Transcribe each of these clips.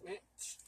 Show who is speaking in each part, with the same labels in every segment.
Speaker 1: Mitch.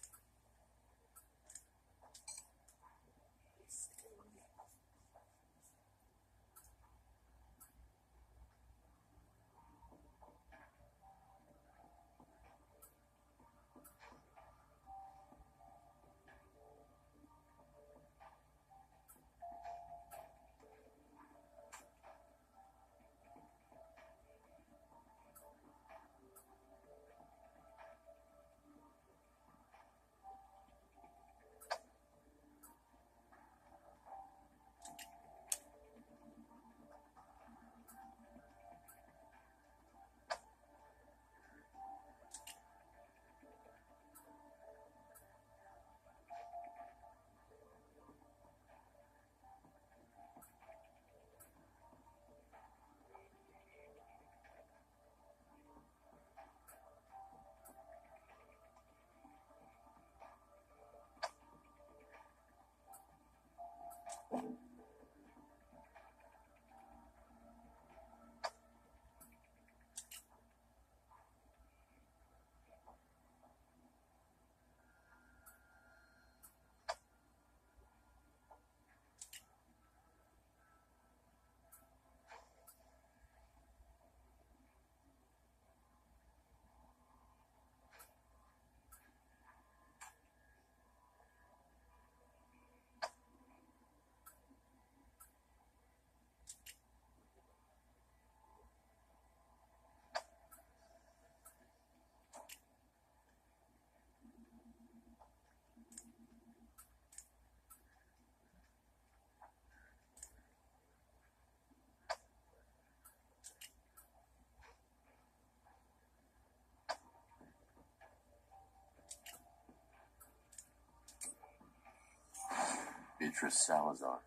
Speaker 1: Beatrice Salazar.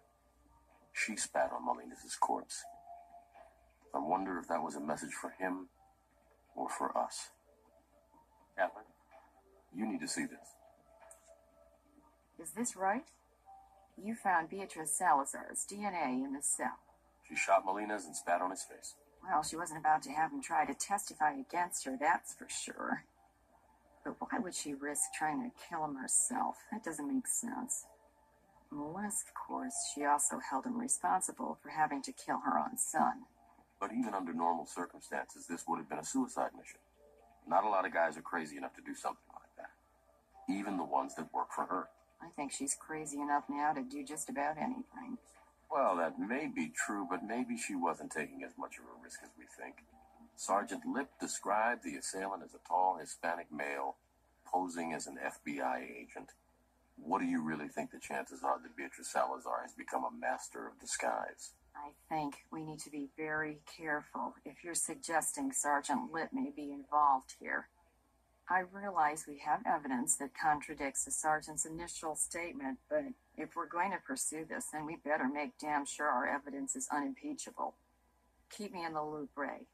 Speaker 1: She spat on Molina's corpse. I wonder if that was a message for him or for us. Catherine, you need to see this.
Speaker 2: Is this right? You found Beatrice Salazar's DNA in the cell.
Speaker 1: She shot Molina's and spat on his face.
Speaker 2: Well, she wasn't about to have him try to testify against her, that's for sure. But why would she risk trying to kill him herself? That doesn't make sense. Unless, of course, she also held him responsible for having to kill her own son.
Speaker 1: But even under normal circumstances, this would have been a suicide mission. Not a lot of guys are crazy enough to do something like that. Even the ones that work for her.
Speaker 2: I think she's crazy enough now to do just about anything.
Speaker 1: Well, that may be true, but maybe she wasn't taking as much of a risk as we think. Sergeant Lip described the assailant as a tall Hispanic male posing as an FBI agent. What do you really think the chances are that Beatrice Salazar has become a master of disguise?
Speaker 2: I think we need to be very careful if you're suggesting Sergeant Lip may be involved here. I realize we have evidence that contradicts the sergeant's initial statement, but if we're going to pursue this, then we better make damn sure our evidence is unimpeachable. Keep me in the loop, Ray.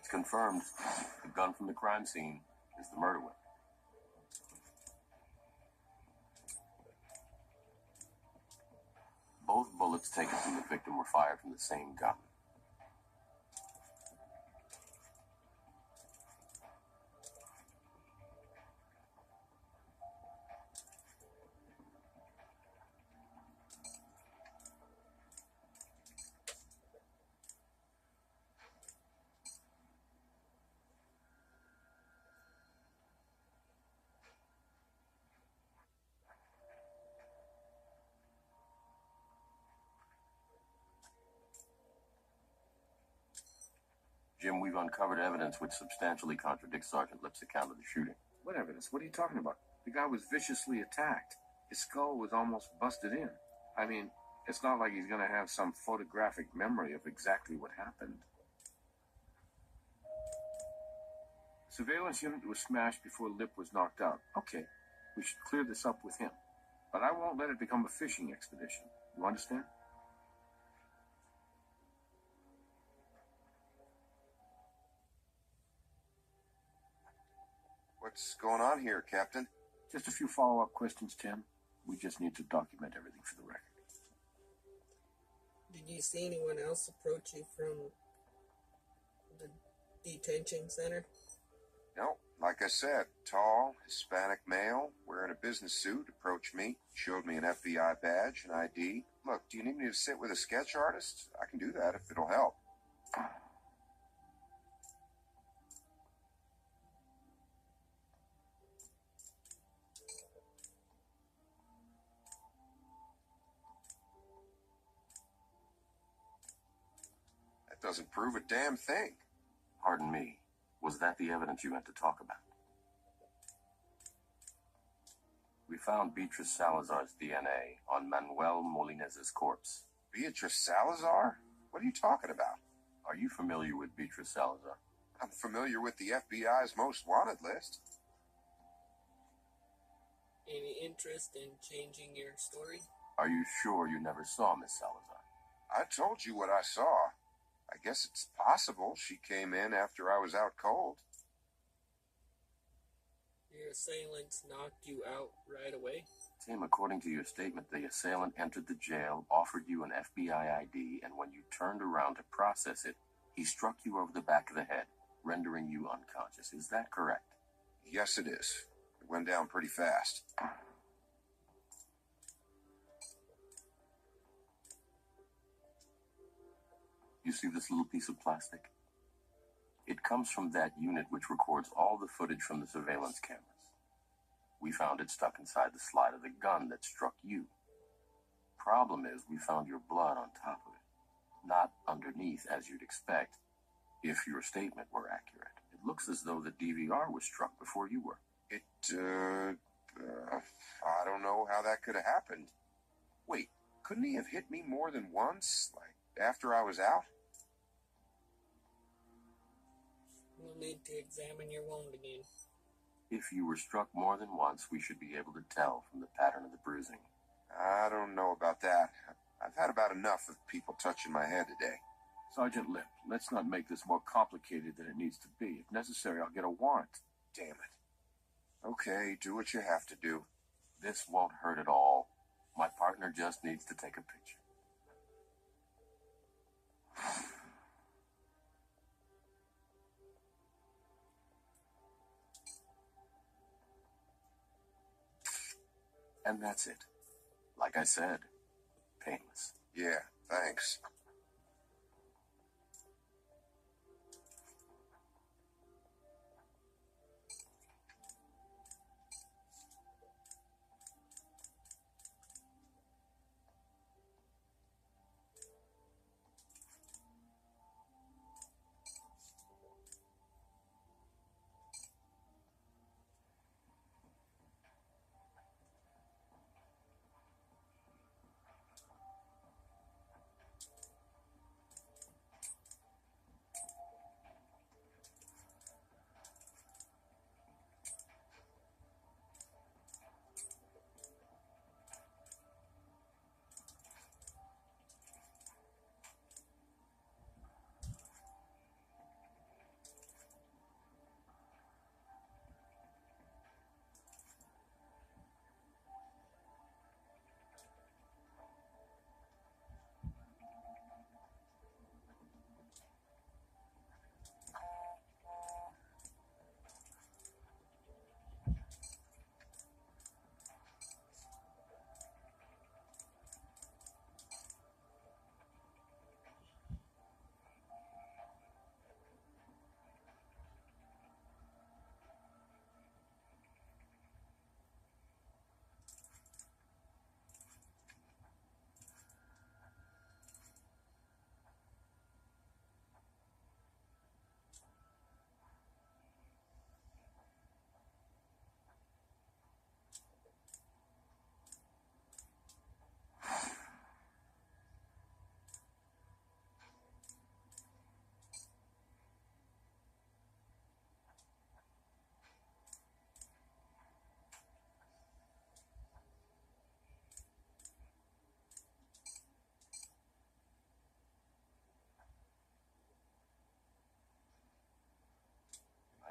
Speaker 1: Confirmed. The gun from the crime scene is the murder weapon. Both bullets taken from the victim were fired from the same gun. Jim, we've uncovered evidence which substantially contradicts Sergeant Lip's account of the shooting.
Speaker 3: What evidence? What are you talking about? The guy was viciously attacked. His skull was almost busted in. I mean, it's not like he's going to have some photographic memory of exactly what happened. Surveillance unit was smashed before Lip was knocked out. Okay, we should clear this up with him. But I won't let it become a fishing expedition. You understand?
Speaker 4: What's going on here, Captain?
Speaker 3: Just a few follow-up questions, Tim. We just need to document everything for the record.
Speaker 5: Did you see anyone else approach you from the detention center?
Speaker 4: No, like I said, tall, Hispanic male, wearing a business suit, approached me, showed me an FBI badge and ID. Look, do you need me to sit with a sketch artist? I can do that if it'll help. Doesn't prove a damn thing.
Speaker 1: Pardon me. Was that the evidence you meant to talk about? We found Beatrice Salazar's DNA on Manuel Molinez's corpse.
Speaker 4: Beatrice Salazar? What are you talking about?
Speaker 1: Are you familiar with Beatrice Salazar?
Speaker 4: I'm familiar with the FBI's most wanted list.
Speaker 5: Any interest in changing your story?
Speaker 1: Are you sure you never saw Miss Salazar?
Speaker 4: I told you what I saw. I guess it's possible she came in after I was out cold.
Speaker 5: Your assailants knocked you out right away?
Speaker 1: Tim, according to your statement, the assailant entered the jail, offered you an FBI ID, and when you turned around to process it, He struck you over the back of the head, rendering you unconscious. Is that correct?
Speaker 4: Yes, it is. It went down pretty fast.
Speaker 1: You see this little piece of plastic? It comes from that unit which records all the footage from the surveillance cameras. We found it stuck inside the slide of the gun that struck you. Problem is, we found your blood on top of it, not underneath as you'd expect, if your statement were accurate. It looks as though the DVR was struck before you were.
Speaker 4: I don't know how that could have happened. Wait, couldn't he have hit me more than once, like after I was out?
Speaker 5: We'll need to examine your wound again.
Speaker 1: If you were struck more than once, we should be able to tell from the pattern of the bruising.
Speaker 4: I don't know about that. I've had about enough of people touching my head today.
Speaker 3: Sergeant Lip, let's not make this more complicated than it needs to be. If necessary, I'll get a warrant.
Speaker 4: Damn it. Okay, do what you have to do.
Speaker 1: This won't hurt at all. My partner just needs to take a picture. And that's it. Like I said, painless.
Speaker 4: Yeah, thanks.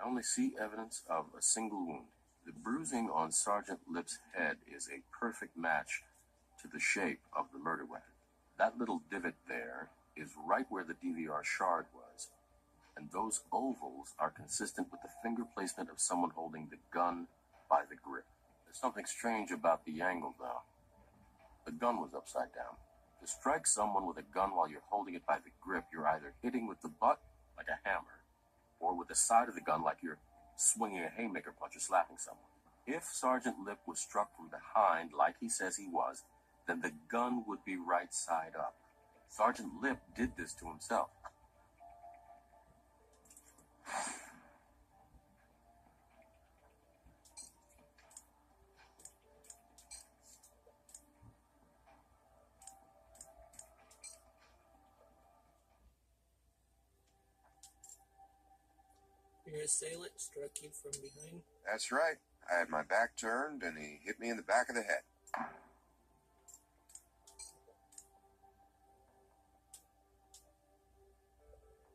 Speaker 1: I only see evidence of a single wound. The bruising on Sergeant Lip's head is a perfect match to the shape of the murder weapon. That little divot there is right where the DVR shard was, and those ovals are consistent with the finger placement of someone holding the gun by the grip. There's something strange about the angle, though. The gun was upside down. To strike someone with a gun while you're holding it by the grip, you're either hitting with the butt, like a hammer, or with the side of the gun like you're swinging a haymaker punch or slapping someone. If Sergeant Lip was struck from behind, like he says he was, then the gun would be right side up. Sergeant Lip did this to himself.
Speaker 5: Your assailant struck you from behind.
Speaker 4: That's right. I had my back turned, and he hit me in the back of the head.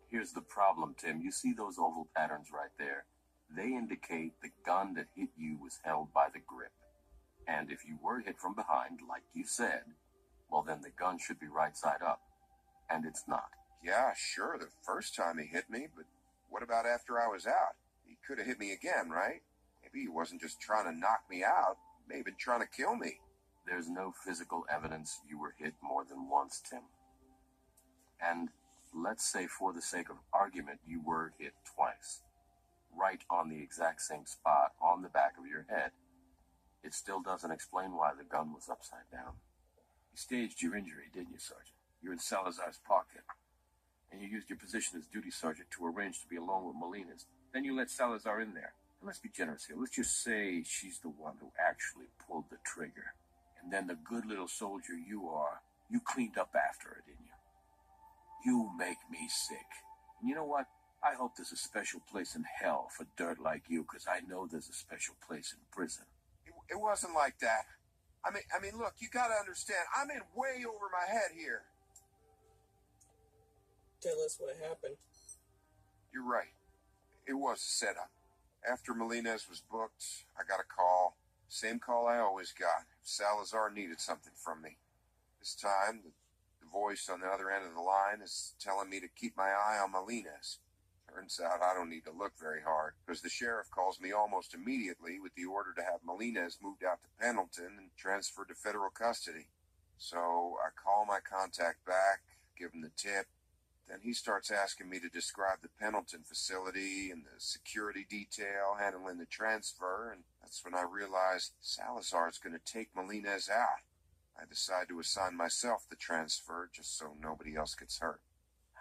Speaker 1: Here's the problem, Tim. You see those oval patterns right there? They indicate the gun that hit you was held by the grip. And if you were hit from behind, like you said, well then the gun should be right side up. And it's not.
Speaker 4: Yeah, sure, the first time he hit me, but what about after I was out? He could have hit me again, right? Maybe he wasn't just trying to knock me out, maybe trying to kill me.
Speaker 1: There's no physical evidence you were hit more than once, Tim. And let's say, for the sake of argument, you were hit twice. Right on the exact same spot on the back of your head. It still doesn't explain why the gun was upside down.
Speaker 3: You staged your injury, didn't you, Sergeant? You're in Salazar's pocket. And you used your position as duty sergeant to arrange to be alone with Molina's. Then you let Salazar in there. And let's be generous here. Let's just say she's the one who actually pulled the trigger. And then the good little soldier you are, you cleaned up after her, didn't you? You make me sick. And you know what? I hope there's a special place in hell for dirt like you, because I know there's a special place in prison.
Speaker 4: It wasn't like that. I mean, look, you gotta understand, I'm in way over my head here.
Speaker 5: Tell us what happened.
Speaker 4: You're right. It was a setup. After Melina's was booked, I got a call. Same call I always got. Salazar needed something from me. This time, the voice on the other end of the line is telling me to keep my eye on Melina's. Turns out I don't need to look very hard, because the sheriff calls me almost immediately with the order to have Melina's moved out to Pendleton and transferred to federal custody. So I call my contact back, give him the tip. Then he starts asking me to describe the Pendleton facility and the security detail handling the transfer, and that's when I realize Salazar's going to take Melina's out. I decide to assign myself the transfer just so nobody else gets hurt.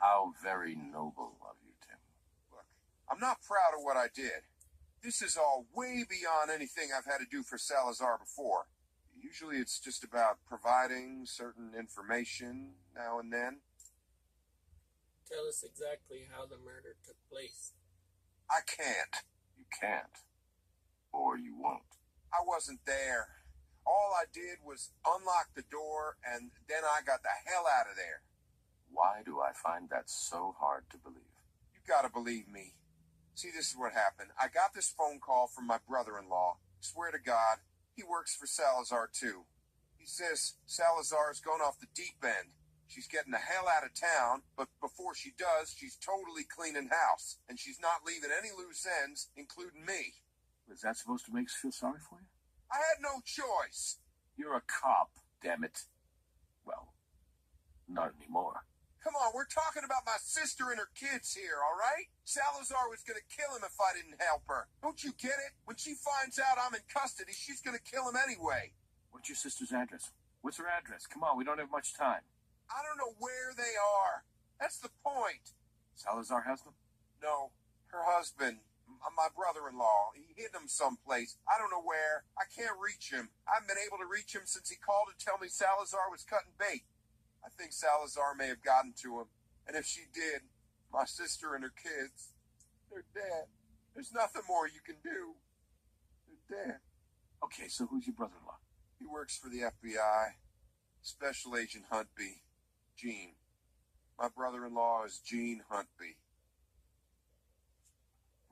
Speaker 1: How very noble of you, Tim.
Speaker 4: Look, I'm not proud of what I did. This is all way beyond anything I've had to do for Salazar before. Usually it's just about providing certain information now and then.
Speaker 5: Tell us exactly how the murder took place.
Speaker 4: I can't.
Speaker 1: You can't. Or you won't.
Speaker 4: I wasn't there. All I did was unlock the door, and then I got the hell out of there.
Speaker 1: Why do I find that so hard to believe?
Speaker 4: You gotta believe me. See, this is what happened. I got this phone call from my brother-in-law. Swear to God, he works for Salazar, too. He says Salazar's gone off the deep end. She's getting the hell out of town, but before she does, she's totally cleaning house. And she's not leaving any loose ends, including me.
Speaker 3: Is that supposed to make us feel sorry for you?
Speaker 4: I had no choice.
Speaker 3: You're a cop, damn it. Well, not anymore.
Speaker 4: Come on, we're talking about my sister and her kids here, all right? Salazar was gonna kill him if I didn't help her. Don't you get it? When she finds out I'm in custody, she's gonna kill him anyway.
Speaker 3: What's your sister's address? What's her address? Come on, we don't have much time.
Speaker 4: I don't know where they are. That's the point.
Speaker 3: Salazar has them?
Speaker 4: No, her husband, my brother-in-law, he hid them someplace. I don't know where. I can't reach him. I haven't been able to reach him since he called to tell me Salazar was cutting bait. I think Salazar may have gotten to him. And if she did, my sister and her kids, they're dead. There's nothing more you can do. They're dead.
Speaker 3: Okay, so who's your brother-in-law?
Speaker 4: He works for the FBI. Special Agent Huntby. Gene. My brother-in-law is Gene Huntby.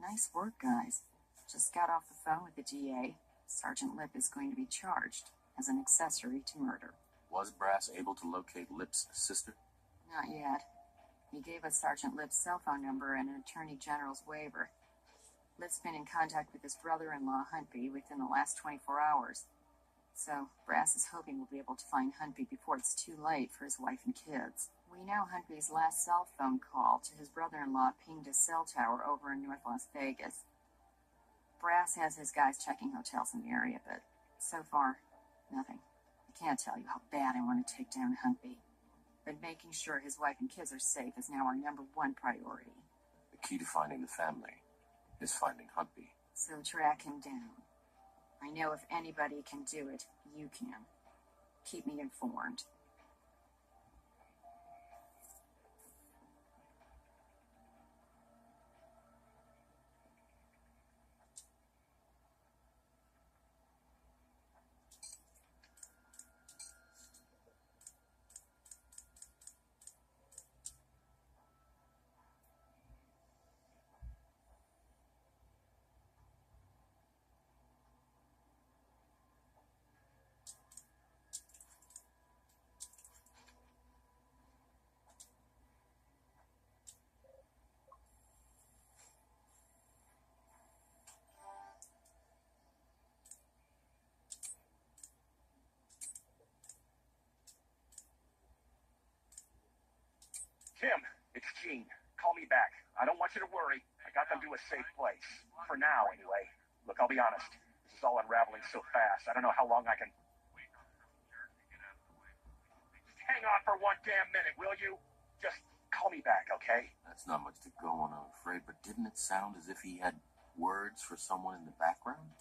Speaker 2: Nice work, guys. Just got off the phone with the DA. Sergeant Lip is going to be charged as an accessory to murder.
Speaker 1: Was Brass able to locate Lip's sister?
Speaker 2: Not yet. He gave us Sergeant Lip's cell phone number and an Attorney General's waiver. Lip's been in contact with his brother-in-law, Huntby, within the last 24 hours. So, Brass is hoping we'll be able to find Huntby before it's too late for his wife and kids. We know Huntby's last cell phone call to his brother-in-law pinged a cell tower over in North Las Vegas. Brass has his guys checking hotels in the area, but so far, nothing. I can't tell you how bad I want to take down Huntby. But making sure his wife and kids are safe is now our number one priority.
Speaker 1: The key to finding the family is finding Huntby.
Speaker 2: So track him down. I know if anybody can do it, you can. Keep me informed.
Speaker 6: Tim, it's Gene. Call me back. I don't want you to worry. I got them to a safe place. For now, anyway. Look, I'll be honest. This is all unraveling so fast. I don't know how long I can... Just hang on for one damn minute, will you? Just call me back, okay?
Speaker 1: That's not much to go on, I'm afraid, but didn't it sound as if he had words for someone in the background?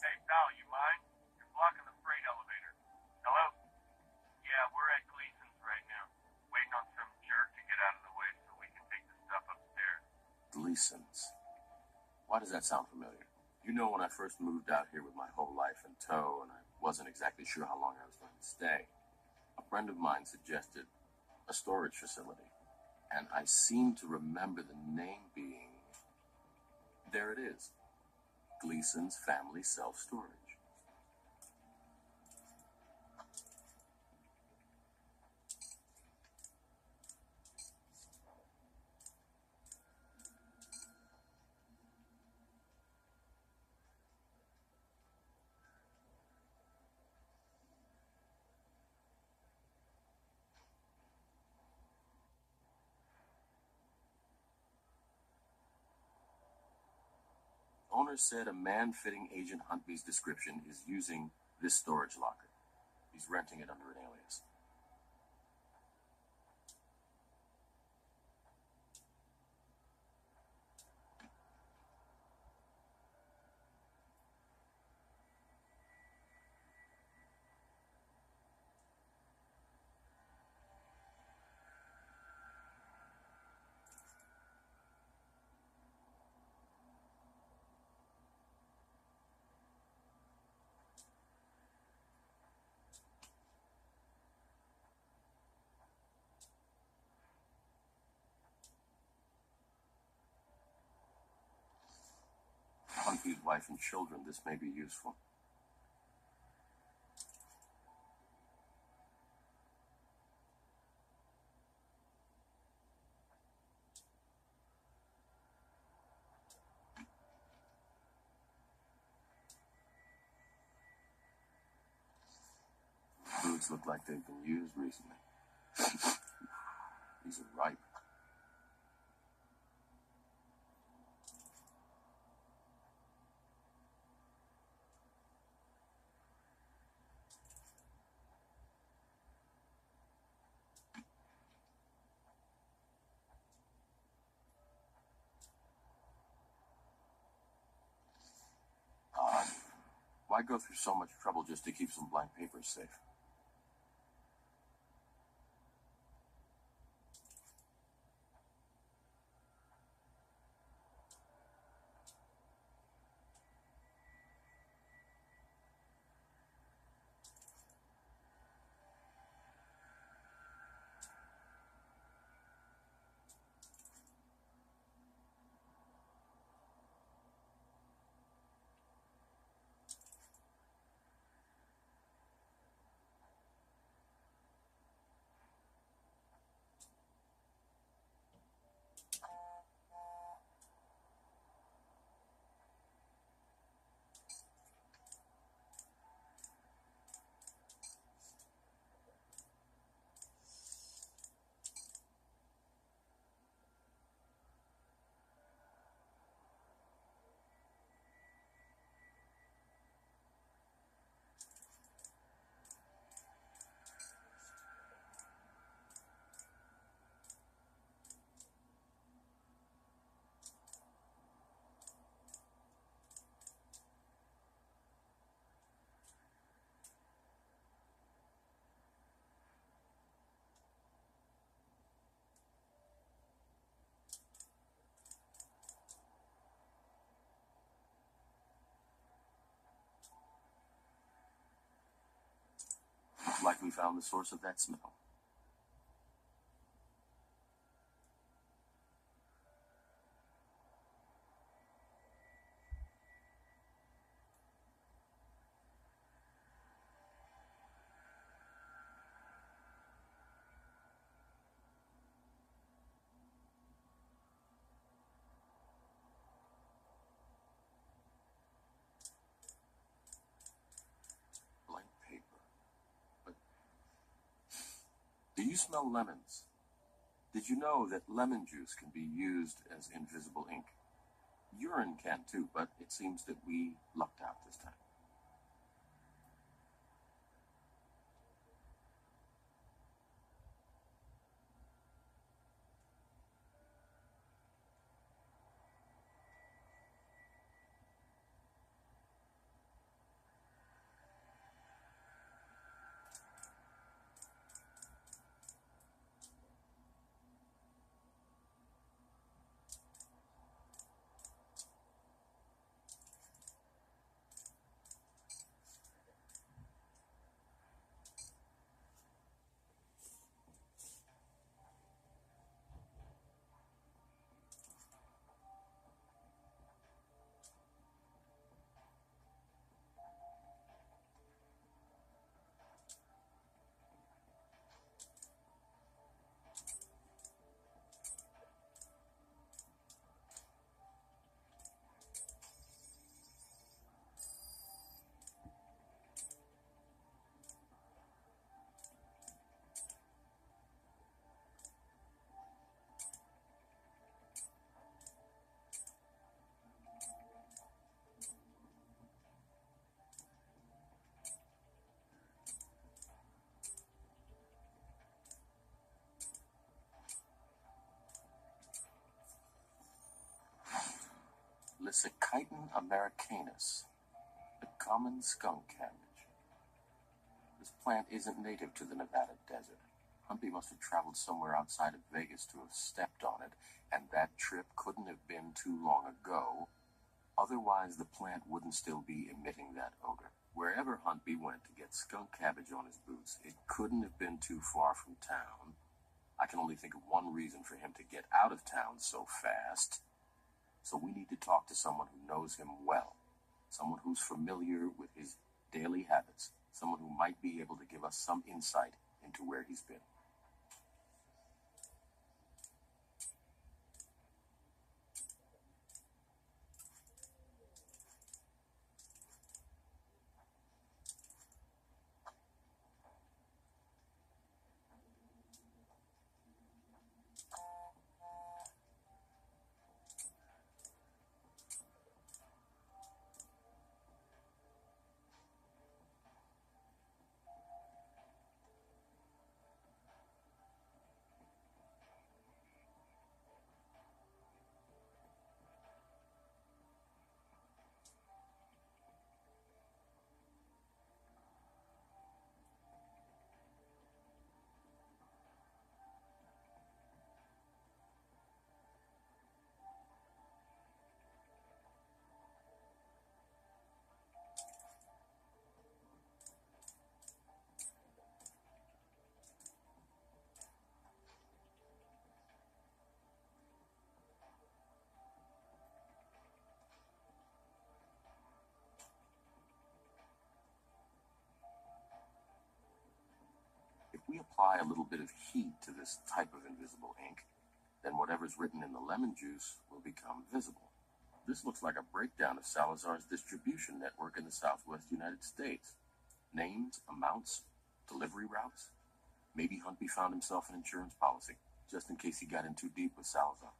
Speaker 7: Hey, pal, you mind? You're blocking the freight elevator. Hello? Yeah, we're at Gleason's right now. Waiting on some jerk to get out of the way so we can take the stuff upstairs.
Speaker 1: Gleason's. Why does that sound familiar? You know, when I first moved out here with my whole life in tow, and I wasn't exactly sure how long I was going to stay, a friend of mine suggested a storage facility, and I seem to remember the name being... There it is. Gleason's Family Self-Storage. Owner said a man fitting Agent Huntby's description is using this storage locker. He's renting it under an alias. Huntby's wife and children, this may be useful. Foods look like they've been used recently. These are ripe. Odd. Why go through so much trouble just to keep some blank papers safe? Looks like we found the source of that smell. you smell lemons? Did you know that lemon juice can be used as invisible ink? Urine can too, but it seems that we lucked out this time. Lysichiton americanus, the common skunk cabbage. This plant isn't native to the Nevada desert. Humpy must have traveled somewhere outside of Vegas to have stepped on it, and that trip couldn't have been too long ago. Otherwise, the plant wouldn't still be emitting that odor. Wherever Humpy went to get skunk cabbage on his boots, it couldn't have been too far from town. I can only think of one reason for him to get out of town so fast. So we need to talk to someone who knows him well, someone who's familiar with his daily habits, someone who might be able to give us some insight into where he's been. If we apply a little bit of heat to this type of invisible ink, then whatever's written in the lemon juice will become visible. This looks like a breakdown of Salazar's distribution network in the southwest United States. Names, amounts, delivery routes. Maybe Humpy found himself an insurance policy, just in case he got in too deep with Salazar.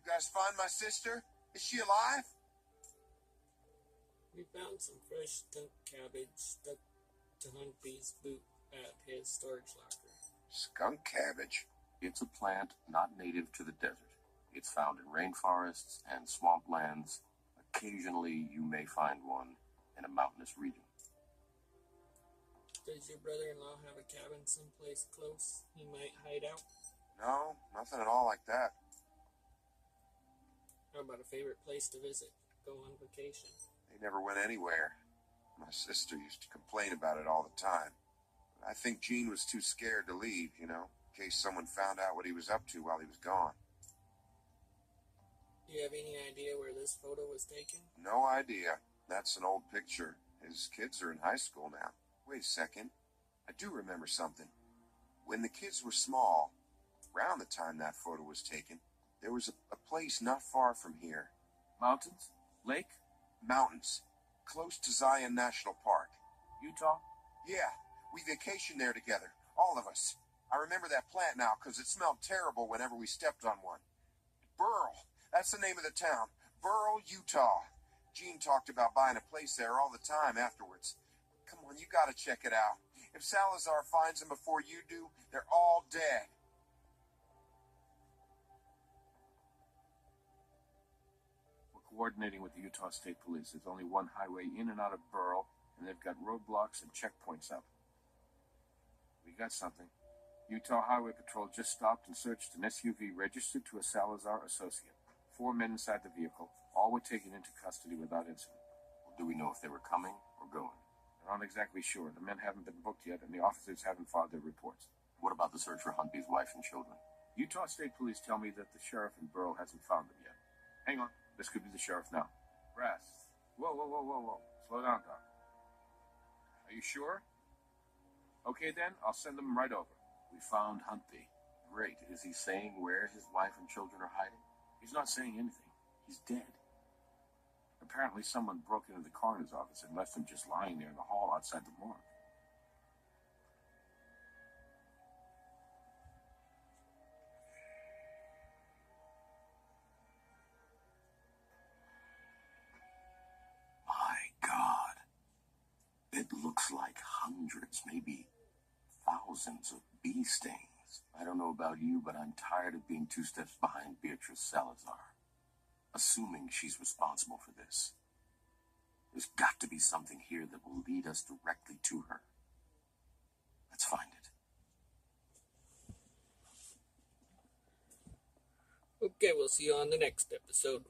Speaker 4: You guys find my sister? Is she alive?
Speaker 5: We found some fresh skunk cabbage stuck to Humpy's boot at his storage locker.
Speaker 4: Skunk cabbage?
Speaker 1: It's a plant not native to the desert. It's found in rainforests and swamplands. Occasionally, you may find one in a mountainous region.
Speaker 5: Does your brother-in-law have a cabin someplace close he might hide out?
Speaker 4: No, nothing at all like that.
Speaker 5: How about a favorite place to visit? Go on vacation?
Speaker 4: They never went anywhere. My sister used to complain about it all the time. But I think Gene was too scared to leave, in case someone found out what he was up to while he was gone.
Speaker 5: Do you have any idea where this photo was taken?
Speaker 4: No idea. That's an old picture. His kids are in high school now. Wait a second. I do remember something. When the kids were small, around the time that photo was taken, there was a place not far from here.
Speaker 3: Mountains? Lake?
Speaker 4: Mountains. Close to Zion National Park.
Speaker 3: Utah?
Speaker 4: Yeah, we vacationed there together. All of us. I remember that plant now because it smelled terrible whenever we stepped on one. Burl. That's the name of the town. Burl, Utah. Gene talked about buying a place there all the time afterwards. Come on, you gotta check it out. If Salazar finds them before you do, they're all dead.
Speaker 3: We're coordinating with the Utah State Police. There's only one highway in and out of Burl, and they've got roadblocks and checkpoints up. We got something. Utah Highway Patrol just stopped and searched an SUV registered to a Salazar associate. 4 men inside the vehicle. All were taken into custody without incident.
Speaker 1: Do we know if they were coming or going?
Speaker 3: They're not exactly sure. The men haven't been booked yet, and the officers haven't filed their reports.
Speaker 1: What about the search for Humpy's wife and children?
Speaker 3: Utah State Police tell me that the sheriff in Burl hasn't found them yet. Hang on. This could be the sheriff now. Brass. Whoa. Slow down, Doc. Are you sure? Okay, then. I'll send them right over.
Speaker 1: We found Humpy. Great. Is he saying where his wife and children are hiding?
Speaker 3: He's not saying anything. He's dead. Apparently someone broke into the coroner's office and left him just lying there in the hall outside the morgue.
Speaker 1: My God. It looks like hundreds, maybe thousands of bee stings. I don't know about you, but I'm tired of being 2 steps behind Beatrice Salazar. Assuming she's responsible for this. There's got to be something here that will lead us directly to her. Let's find it.
Speaker 5: Okay, we'll see you on the next episode.